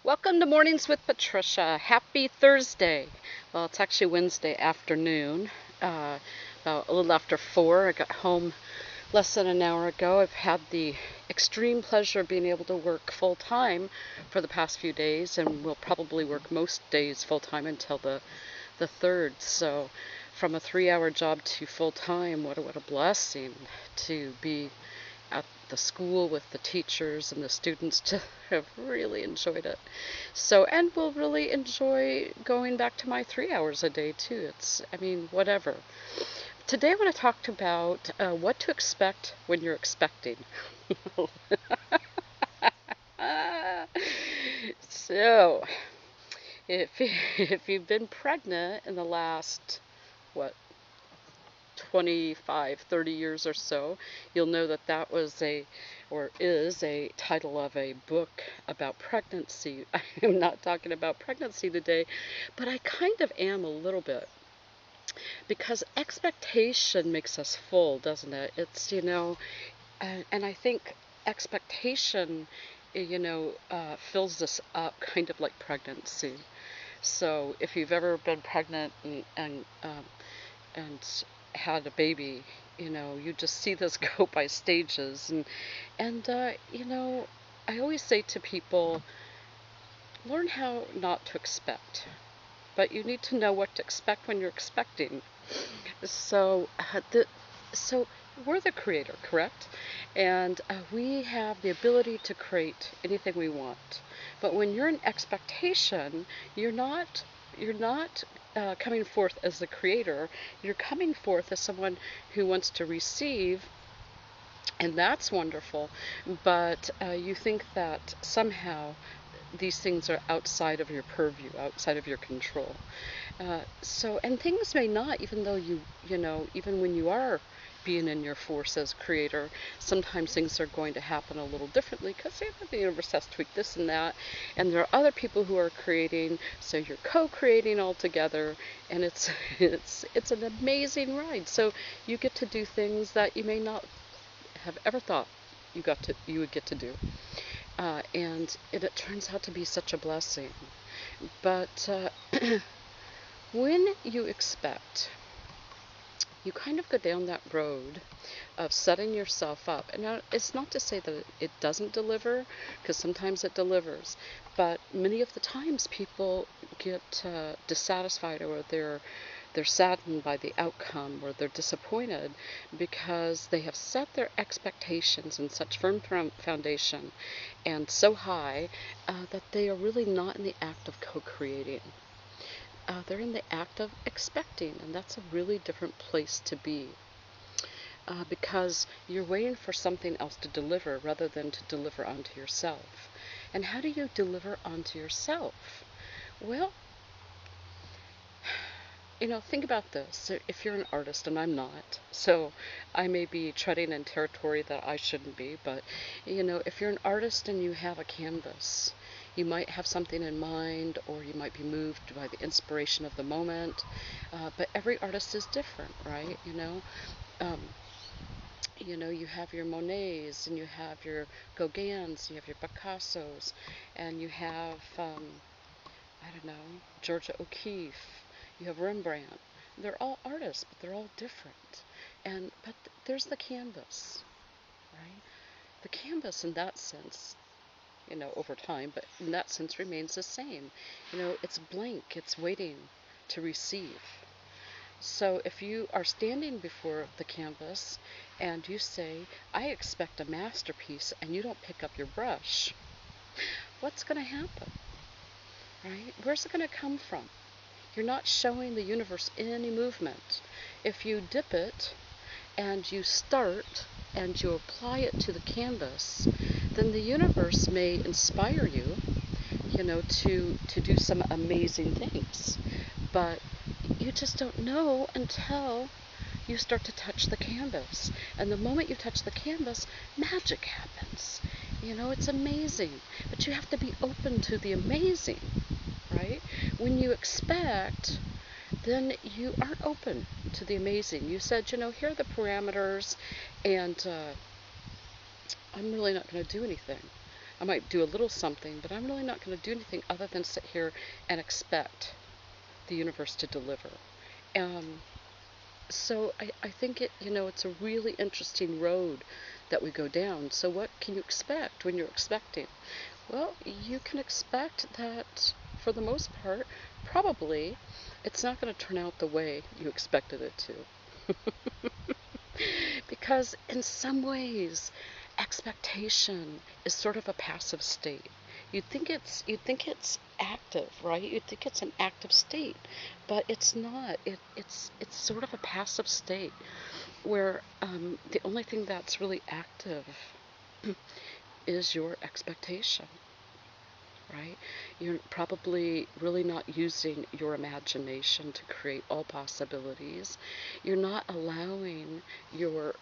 Welcome to Mornings with Patricia. Happy Thursday. Well, it's actually Wednesday afternoon, about a little after 4. I got home less than an hour ago. I've had the extreme pleasure of being able to work full time for the past few days, and will probably work most days full time until the 3rd. So, from a 3-hour job to full time, what a blessing to be at the school with the teachers and the students to have really enjoyed it. So, and we'll really enjoy going back to my 3 hours a day too. Whatever. Today I want to talk about what to expect when you're expecting. So, if if you've been pregnant in the last what 25, 30 years or so, you'll know that that was or is a title of a book about pregnancy. I am not talking about pregnancy today, but I kind of am a little bit, because expectation makes us full, doesn't it? And I think expectation, fills us up kind of like pregnancy. So if you've ever been pregnant and had a baby, you just see this go by stages. And I always say to people, learn how not to expect, but you need to know what to expect when you're expecting. So, so we're the creator, correct? And we have the ability to create anything we want. But when you're in expectation, you're not coming forth as the creator. You're coming forth as someone who wants to receive, and that's wonderful. But you think that somehow these things are outside of your purview, outside of your control. And things may not, even though even when you are being in your force as creator, sometimes things are going to happen a little differently because the universe has tweaked this and that, and there are other people who are creating, so you're co-creating all together, and it's it's an amazing ride. So you get to do things that you may not have ever thought you would get to do, and it turns out to be such a blessing. But when you expect, you kind of go down that road of setting yourself up. And now, it's not to say that it doesn't deliver, because sometimes it delivers, but many of the times people get dissatisfied, or they're saddened by the outcome, or they're disappointed because they have set their expectations in such firm foundation and so high that they are really not in the act of co-creating. They're in the act of expecting, and that's a really different place to be, because you're waiting for something else to deliver rather than to deliver onto yourself. And how do you deliver onto yourself? Well, think about this. If you're an artist, and I'm not, so I may be treading in territory that I shouldn't be, but if you're an artist and you have a canvas, you might have something in mind, or you might be moved by the inspiration of the moment, but every artist is different, right? Um, you have your Monets, and you have your Gauguins, you have your Picassos, and you have, I don't know, Georgia O'Keeffe, you have Rembrandt. They're all artists, but they're all different. But there's the canvas, right? The canvas in that sense, over time, but in that sense remains the same. It's blank, it's waiting to receive. So if you are standing before the canvas and you say, I expect a masterpiece, and you don't pick up your brush, what's going to happen, right? Where's it going to come from? You're not showing the universe any movement. If you dip it and you start and you apply it to the canvas, then the universe may inspire you, to do some amazing things. But you just don't know until you start to touch the canvas. And the moment you touch the canvas, magic happens. It's amazing. But you have to be open to the amazing, right? When you expect, then you aren't open to the amazing. You said, here are the parameters, and I'm really not going to do anything. I might do a little something, but I'm really not going to do anything other than sit here and expect the universe to deliver. Um, so I think it's a really interesting road that we go down. So what can you expect when you're expecting? Well, you can expect that for the most part, probably it's not going to turn out the way you expected it to. Because in some ways, expectation is sort of a passive state. You'd think it's active, right? You'd think it's an active state, but it's not. It's sort of a passive state where the only thing that's really active is your expectation, right? You're probably really not using your imagination to create all possibilities. You're not allowing your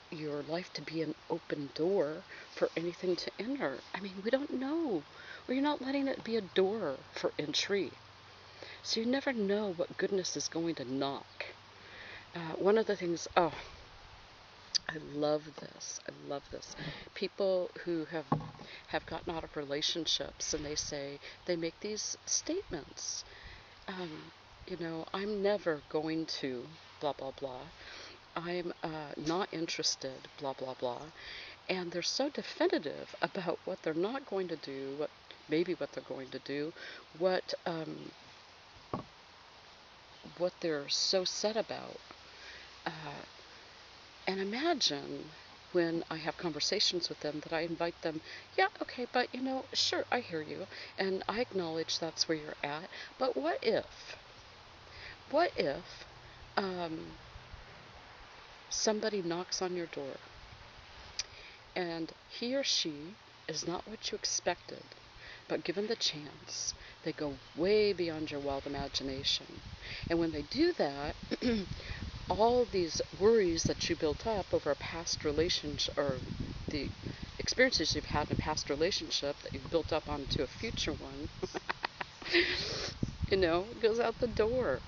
life to be an open door for anything to enter. I mean, we don't know. Or you're not letting it be a door for entry. So you never know what goodness is going to knock. One of the things, oh, I love this. I love this. People who have gotten out of relationships and they make these statements. Um, I'm never going to blah blah blah. I'm not interested blah blah blah. And they're so definitive about what they're not going to do, what they're going to do, what they're so set about. Uh, And imagine when I have conversations with them that I invite them, yeah, okay, but sure, I hear you, and I acknowledge that's where you're at, but what if um, somebody knocks on your door and he or she is not what you expected, but given the chance, they go way beyond your wild imagination. And when they do that, all these worries that you built up over a past relationship, or the experiences you've had in a past relationship that you've built up onto a future one, goes out the door,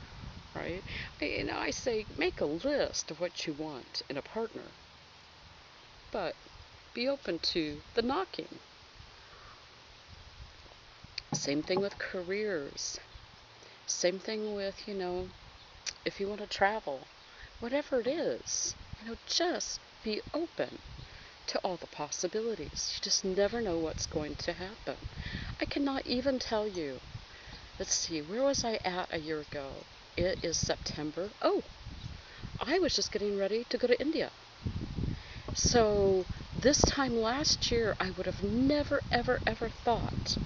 right? I say make a list of what you want in a partner, but be open to the knocking. Same thing with careers. Same thing with, if you want to travel, whatever it is, just be open to all the possibilities. You just never know what's going to happen. I cannot even tell you. Let's see, where was I at a year ago? It is September. Oh, I was just getting ready to go to India. So this time last year, I would have never, ever, ever thought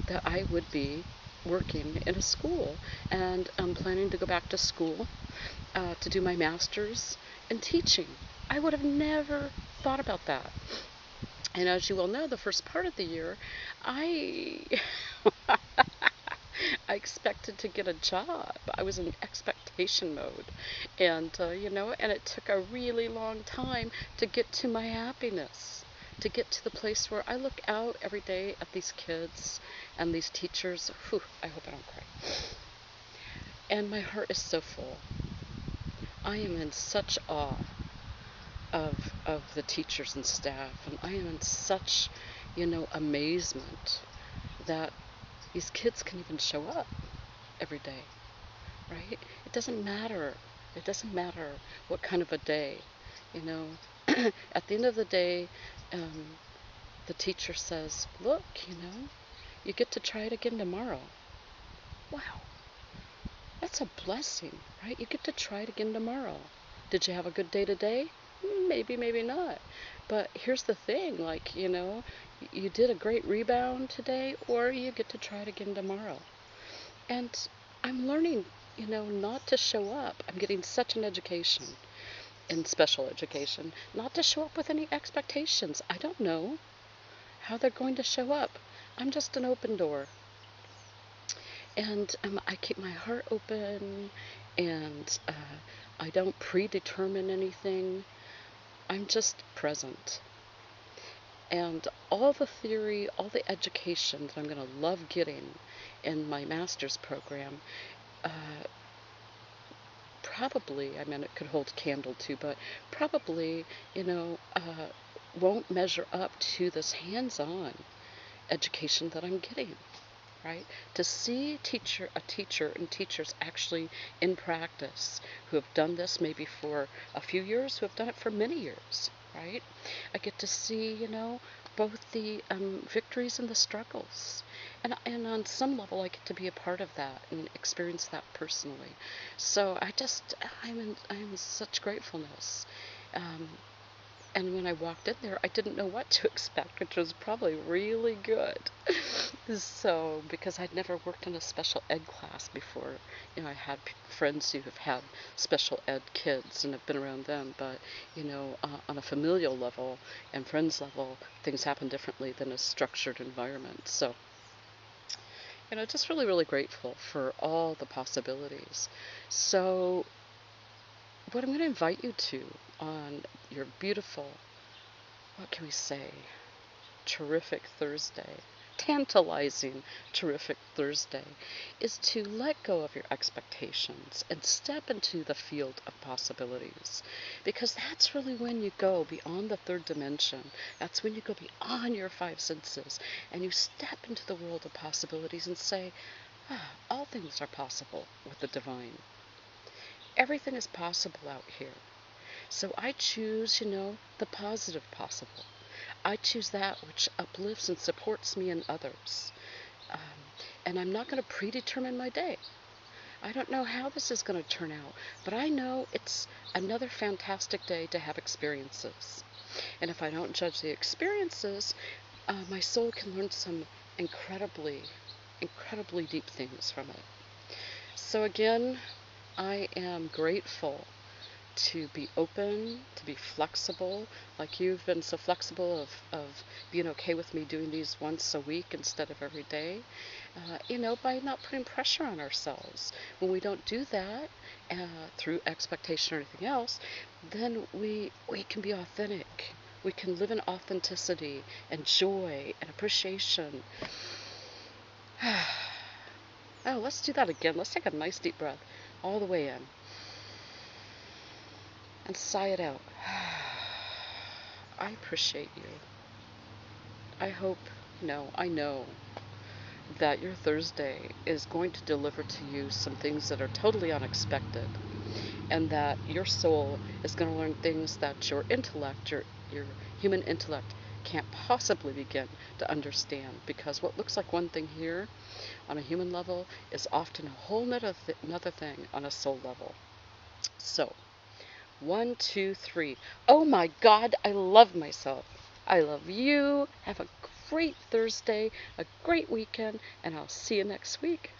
that I would be working in a school, and I'm planning to go back to school to do my master's in teaching. I would have never thought about that. And as you well know, the first part of the year, I I expected to get a job. I was in expectation mode. And it took a really long time to get to my happiness, to get to the place where I look out every day at these kids and these teachers. Whew, I hope I don't cry. And my heart is so full. I am in such awe of the teachers and staff, and I am in such, amazement that these kids can even show up every day, right? It doesn't matter. It doesn't matter what kind of a day, you know. At the end of the day, the teacher says, look, you get to try it again tomorrow. Wow, that's a blessing, right? You get to try it again tomorrow. Did you have a good day today? Maybe, maybe not. But here's the thing, you did a great rebound today, or you get to try it again tomorrow. And I'm learning, not to show up. I'm getting such an education in special education, not to show up with any expectations. I don't know how they're going to show up. I'm just an open door. And I keep my heart open, and I don't predetermine anything. I'm just present. And all the theory, all the education that I'm going to love getting in my master's program, probably, I mean, it could hold a candle to, but probably, won't measure up to this hands-on, education that I'm getting, right? To see a teacher and teachers actually in practice who have done this maybe for a few years, who have done it for many years, right? I get to see, both the victories and the struggles. And on some level, I get to be a part of that and experience that personally. So I'm in such gratefulness. Um, and when I walked in there, I didn't know what to expect, which was probably really good. So, because I'd never worked in a special ed class before, I had friends who have had special ed kids and have been around them, but, on a familial level and friends level, things happen differently than a structured environment. So, just really, really grateful for all the possibilities. So, what I'm going to invite you to on your beautiful, what can we say, terrific Thursday, tantalizing, terrific Thursday, is to let go of your expectations and step into the field of possibilities. Because that's really when you go beyond the third dimension. That's when you go beyond your five senses and you step into the world of possibilities and say, all things are possible with the divine. Everything is possible out here. So I choose, the positive possible. I choose that which uplifts and supports me and others. Um, and I'm not going to predetermine my day. I don't know how this is going to turn out, but I know it's another fantastic day to have experiences. And if I don't judge the experiences, my soul can learn some incredibly, incredibly deep things from it. So again, I am grateful to be open, to be flexible, like you've been so flexible of being okay with me doing these once a week instead of every day, by not putting pressure on ourselves. When we don't do that through expectation or anything else, then we can be authentic. We can live in authenticity and joy and appreciation. Oh, let's do that again. Let's take a nice deep breath all the way in. And sigh it out. I appreciate you. I hope, no, I know that your Thursday is going to deliver to you some things that are totally unexpected, and that your soul is going to learn things that your intellect, your human intellect, can't possibly begin to understand, because what looks like one thing here on a human level is often a whole another thing on a soul level. So, 1, 2, 3. Oh my God, I love myself. I love you. Have a great Thursday, a great weekend, and I'll see you next week.